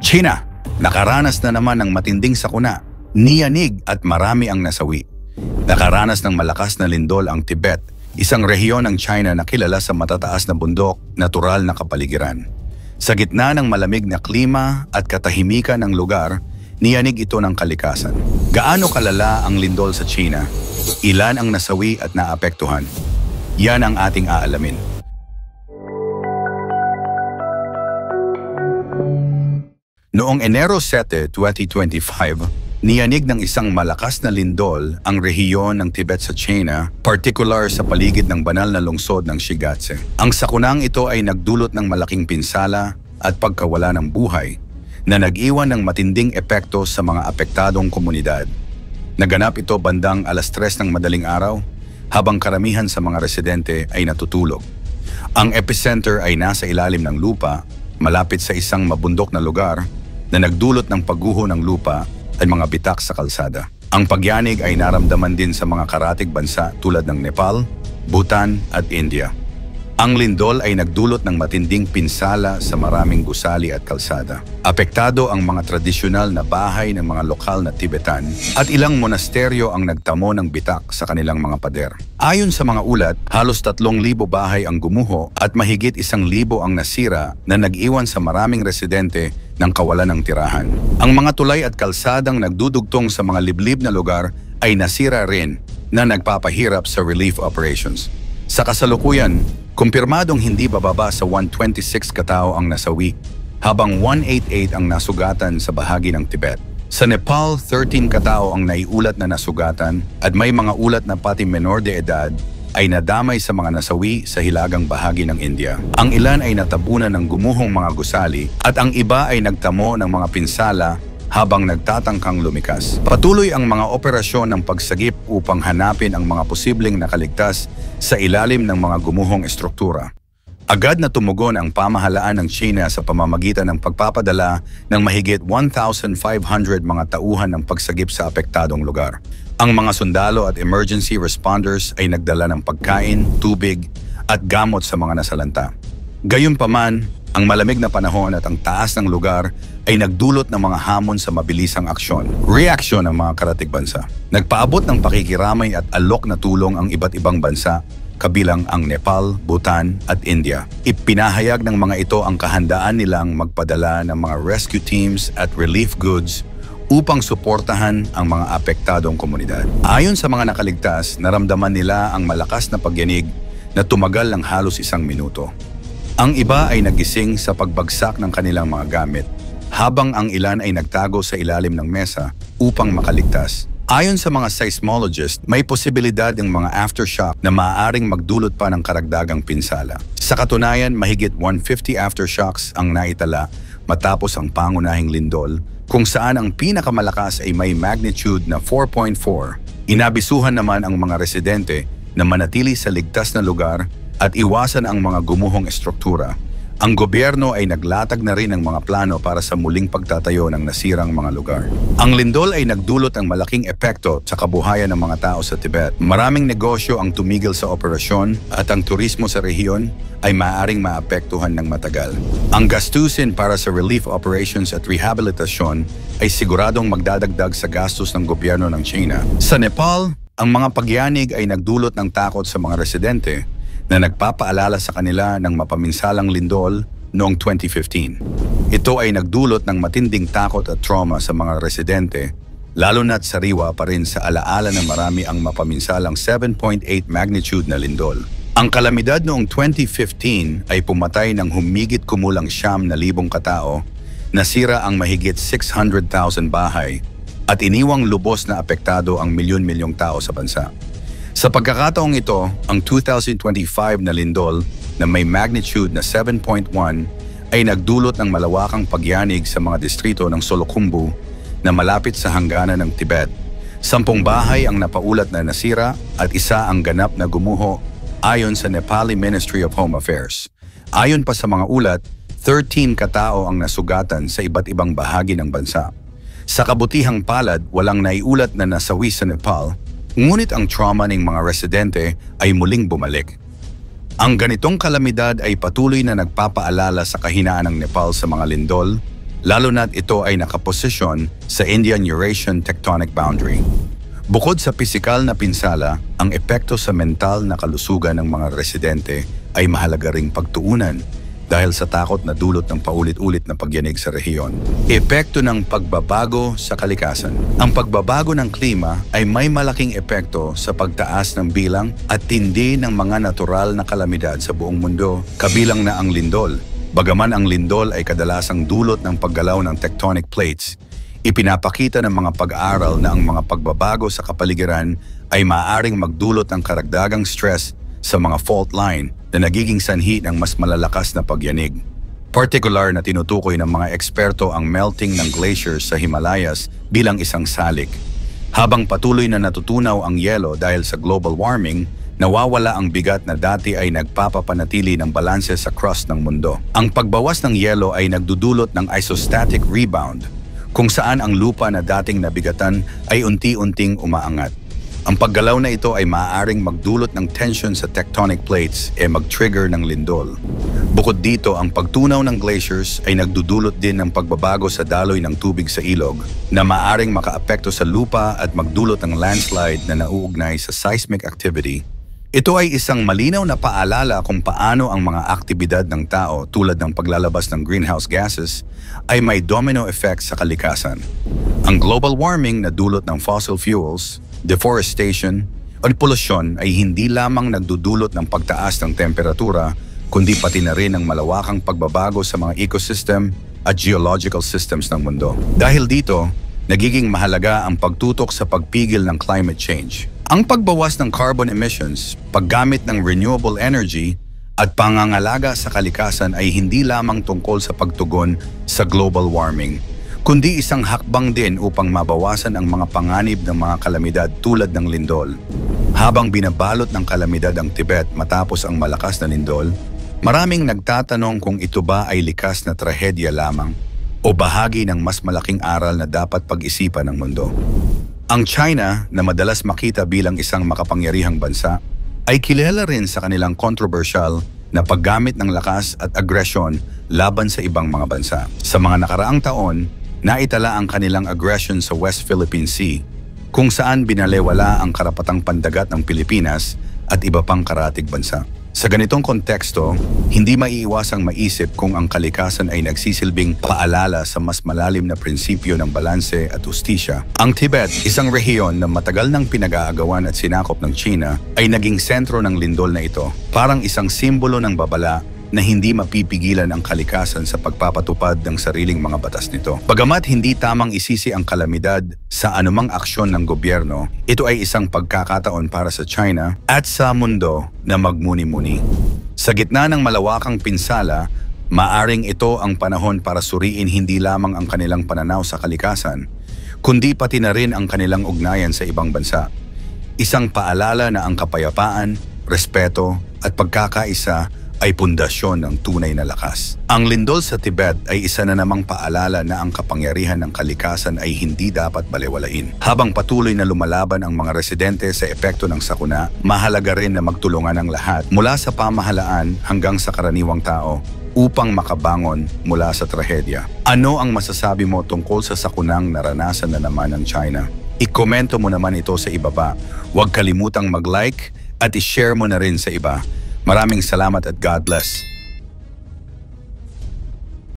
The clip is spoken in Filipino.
China, nakaranas na naman ng matinding sakuna, niyanig at marami ang nasawi. Nakaranas ng malakas na lindol ang Tibet, isang rehiyon ng China na kilala sa matataas na bundok, natural na kapaligiran. Sa gitna ng malamig na klima at katahimikan ng lugar, niyanig ito ng kalikasan. Gaano kalala ang lindol sa China? Ilan ang nasawi at naapektuhan? Yan ang ating aalamin. Noong Enero 7, 2025, niyanig ng isang malakas na lindol ang rehiyon ng Tibet sa China, particular sa paligid ng banal na lungsod ng Shigatse. Ang sakunang ito ay nagdulot ng malaking pinsala at pagkawala ng buhay na nag-iwan ng matinding epekto sa mga apektadong komunidad. Naganap ito bandang 3:00 ng madaling araw habang karamihan sa mga residente ay natutulog. Ang epicenter ay nasa ilalim ng lupa, malapit sa isang mabundok na lugar na nagdulot ng pagguho ng lupa at mga bitak sa kalsada. Ang pagyanig ay naramdaman din sa mga karatig bansa tulad ng Nepal, Bhutan at India. Ang lindol ay nagdulot ng matinding pinsala sa maraming gusali at kalsada. Apektado ang mga tradisyonal na bahay ng mga lokal na Tibetan at ilang monasteryo ang nagtamo ng bitak sa kanilang mga pader. Ayon sa mga ulat, halos 3,000 bahay ang gumuho at mahigit 1,000 ang nasira na nag-iwan sa maraming residente ng kawalan ng tirahan. Ang mga tulay at kalsadang nagdudugtong sa mga liblib na lugar ay nasira rin na nagpapahirap sa relief operations. Sa kasalukuyan, kumpirmadong hindi bababa sa 126 katao ang nasawi, habang 188 ang nasugatan sa bahagi ng Tibet. Sa Nepal, 13 katao ang naiulat na nasugatan at may mga ulat na pati menor de edad ay nadamay sa mga nasawi sa hilagang bahagi ng India. Ang ilan ay natabunan ng gumuhong mga gusali at ang iba ay nagtamo ng mga pinsala habang nagtatangkang lumikas. Patuloy ang mga operasyon ng pagsagip upang hanapin ang mga posibleng nakaligtas sa ilalim ng mga gumuhong estruktura. Agad na tumugon ang pamahalaan ng China sa pamamagitan ng pagpapadala ng mahigit 1,500 mga tauhan ng pagsagip sa apektadong lugar. Ang mga sundalo at emergency responders ay nagdala ng pagkain, tubig at gamot sa mga nasalanta. Gayunpaman, ang malamig na panahon at ang taas ng lugar ay nagdulot ng mga hamon sa mabilisang aksyon. Reaksyon ng mga karatig bansa. Nagpaabot ng pakikiramay at alok na tulong ang iba't ibang bansa, kabilang ang Nepal, Bhutan at India. Ipinahayag ng mga ito ang kahandaan nilang magpadala ng mga rescue teams at relief goods upang suportahan ang mga apektadong komunidad. Ayon sa mga nakaligtas, naramdaman nila ang malakas na pagyanig na tumagal ng halos 1 minuto. Ang iba ay nagising sa pagbagsak ng kanilang mga gamit, habang ang ilan ay nagtago sa ilalim ng mesa upang makaligtas. Ayon sa mga seismologist, may posibilidad ng mga aftershock na maaaring magdulot pa ng karagdagang pinsala. Sa katunayan, mahigit 150 aftershocks ang naitala matapos ang pangunahing lindol, kung saan ang pinakamalakas ay may magnitude na 4.4. Inabisuhan naman ang mga residente na manatili sa ligtas na lugar at iwasan ang mga gumuhong estruktura. Ang gobyerno ay naglatag na rin ng mga plano para sa muling pagtatayo ng nasirang mga lugar. Ang lindol ay nagdulot ng malaking epekto sa kabuhayan ng mga tao sa Tibet. Maraming negosyo ang tumigil sa operasyon at ang turismo sa rehiyon ay maaaring maapektuhan ng matagal. Ang gastusin para sa relief operations at rehabilitasyon ay siguradong magdadagdag sa gastos ng gobyerno ng China. Sa Nepal, ang mga pagyanig ay nagdulot ng takot sa mga residente na nagpapaalala sa kanila ng mapaminsalang lindol noong 2015. Ito ay nagdulot ng matinding takot at trauma sa mga residente, lalo na't sariwa pa rin sa alaala ng marami ang mapaminsalang 7.8 magnitude na lindol. Ang kalamidad noong 2015 ay pumatay ng humigit kumulang 9,000 katao, nasira ang mahigit 600,000 bahay, at iniwang lubos na apektado ang milyon-milyong tao sa bansa. Sa pagkakataong ito, ang 2025 na lindol na may magnitude na 7.1 ay nagdulot ng malawakang pagyanig sa mga distrito ng Solukhumbu na malapit sa hangganan ng Tibet. 10 bahay ang napaulat na nasira at 1 ang ganap na gumuho ayon sa Nepali Ministry of Home Affairs. Ayon pa sa mga ulat, 13 katao ang nasugatan sa iba't ibang bahagi ng bansa. Sa kabutihang palad, walang naiulat na nasawi sa Nepal, ngunit ang trauma ng mga residente ay muling bumalik. Ang ganitong kalamidad ay patuloy na nagpapaalala sa kahinaan ng Nepal sa mga lindol, lalo na't ito ay nakaposisyon sa Indian-Eurasian tectonic boundary. Bukod sa pisikal na pinsala, ang epekto sa mental na kalusugan ng mga residente ay mahalaga ring pagtuunan dahil sa takot na dulot ng paulit-ulit na pagyanig sa rehiyon. Epekto ng pagbabago sa kalikasan. Ang pagbabago ng klima ay may malaking epekto sa pagtaas ng bilang at tindi ng mga natural na kalamidad sa buong mundo, kabilang na ang lindol. Bagaman ang lindol ay kadalasang dulot ng paggalaw ng tectonic plates, ipinapakita ng mga pag-aaral na ang mga pagbabago sa kapaligiran ay maaaring magdulot ng karagdagang stress sa mga fault line na nagiging sanhi ng mas malalakas na pagyanig. Partikular na tinutukoy ng mga eksperto ang melting ng glaciers sa Himalayas bilang isang salik. Habang patuloy na natutunaw ang yelo dahil sa global warming, nawawala ang bigat na dati ay nagpapapanatili ng balanse sa crust ng mundo. Ang pagbawas ng yelo ay nagdudulot ng isostatic rebound, kung saan ang lupa na dating nabigatan ay unti-unting umaangat. Ang paggalaw na ito ay maaaring magdulot ng tension sa tectonic plates mag-trigger ng lindol. Bukod dito, ang pagtunaw ng glaciers ay nagdudulot din ng pagbabago sa daloy ng tubig sa ilog na maaaring makaapekto sa lupa at magdulot ng landslide na nauugnay sa seismic activity. Ito ay isang malinaw na paalala kung paano ang mga aktibidad ng tao tulad ng paglalabas ng greenhouse gases ay may domino effect sa kalikasan. Ang global warming na dulot ng fossil fuels, deforestation o polusyon ay hindi lamang nagdudulot ng pagtaas ng temperatura, kundi pati na rin ang malawakang pagbabago sa mga ecosystem at geological systems ng mundo. Dahil dito, nagiging mahalaga ang pagtutok sa pagpigil ng climate change. Ang pagbawas ng carbon emissions, paggamit ng renewable energy, at pangangalaga sa kalikasan ay hindi lamang tungkol sa pagtugon sa global warming, kundi isang hakbang din upang mabawasan ang mga panganib ng mga kalamidad tulad ng lindol. Habang binabalot ng kalamidad ang Tibet matapos ang malakas na lindol, maraming nagtatanong kung ito ba ay likas na trahedya lamang o bahagi ng mas malaking aral na dapat pag-isipan ng mundo. Ang China, na madalas makita bilang isang makapangyarihang bansa, ay kilala rin sa kanilang controversial na paggamit ng lakas at agresyon laban sa ibang mga bansa. Sa mga nakaraang taon, naitala ang kanilang aggression sa West Philippine Sea, kung saan binalewala ang karapatang pandagat ng Pilipinas at iba pang karatig bansa. Sa ganitong konteksto, hindi maiiwasang maisip kung ang kalikasan ay nagsisilbing paalala sa mas malalim na prinsipyo ng balanse at hustisya. Ang Tibet, isang rehiyon na matagal nang pinag-aagawan at sinakop ng China, ay naging sentro ng lindol na ito, parang isang simbolo ng babala na hindi mapipigilan ang kalikasan sa pagpapatupad ng sariling mga batas nito. Bagamat hindi tamang isisi ang kalamidad sa anumang aksyon ng gobyerno, ito ay isang pagkakataon para sa China at sa mundo na magmuni-muni. Sa gitna ng malawakang pinsala, maaring ito ang panahon para suriin hindi lamang ang kanilang pananaw sa kalikasan, kundi pati na rin ang kanilang ugnayan sa ibang bansa. Isang paalala na ang kapayapaan, respeto at pagkakaisa ay pundasyon ng tunay na lakas. Ang lindol sa Tibet ay isa na namang paalala na ang kapangyarihan ng kalikasan ay hindi dapat balewalain. Habang patuloy na lumalaban ang mga residente sa epekto ng sakuna, mahalaga rin na magtulungan ang lahat mula sa pamahalaan hanggang sa karaniwang tao upang makabangon mula sa trahedya. Ano ang masasabi mo tungkol sa sakunang naranasan na naman ng China? I-komento mo naman ito sa ibaba. Huwag kalimutang mag-like at i-share mo na rin sa iba. Maraming salamat at God bless.